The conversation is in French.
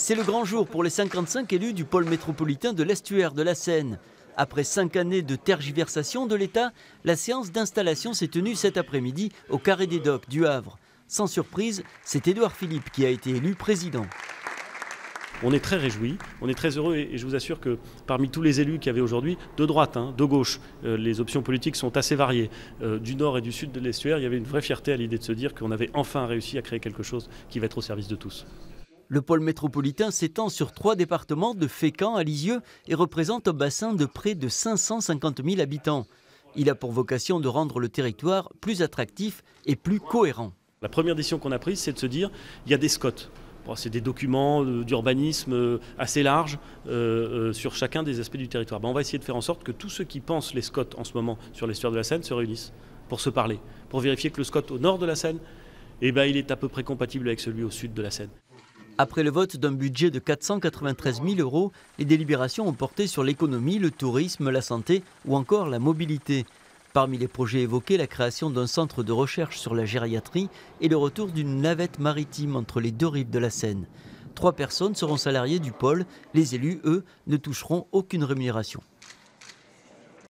C'est le grand jour pour les 55 élus du pôle métropolitain de l'estuaire de la Seine. Après 5 années de tergiversation de l'État, la séance d'installation s'est tenue cet après-midi au Carré des Docks du Havre. Sans surprise, c'est Édouard Philippe qui a été élu président. On est très réjouis, on est très heureux et je vous assure que parmi tous les élus qu'il y avait aujourd'hui, de droite, de gauche, les options politiques sont assez variées. Du nord et du sud de l'estuaire, il y avait une vraie fierté à l'idée de se dire qu'on avait enfin réussi à créer quelque chose qui va être au service de tous. Le pôle métropolitain s'étend sur 3 départements de Fécamp à Lisieux et représente un bassin de près de 550 000 habitants. Il a pour vocation de rendre le territoire plus attractif et plus cohérent. La première décision qu'on a prise, c'est de se dire il y a des SCOT. C'est des documents d'urbanisme assez larges sur chacun des aspects du territoire. On va essayer de faire en sorte que tous ceux qui pensent les SCOT en ce moment sur l'estuaire de la Seine se réunissent pour se parler, pour vérifier que le SCOT au nord de la Seine, il est à peu près compatible avec celui au sud de la Seine. Après le vote d'un budget de 493 000 €, les délibérations ont porté sur l'économie, le tourisme, la santé ou encore la mobilité. Parmi les projets évoqués, la création d'un centre de recherche sur la gériatrie et le retour d'une navette maritime entre les 2 rives de la Seine. 3 personnes seront salariées du pôle. Les élus, eux, ne toucheront aucune rémunération.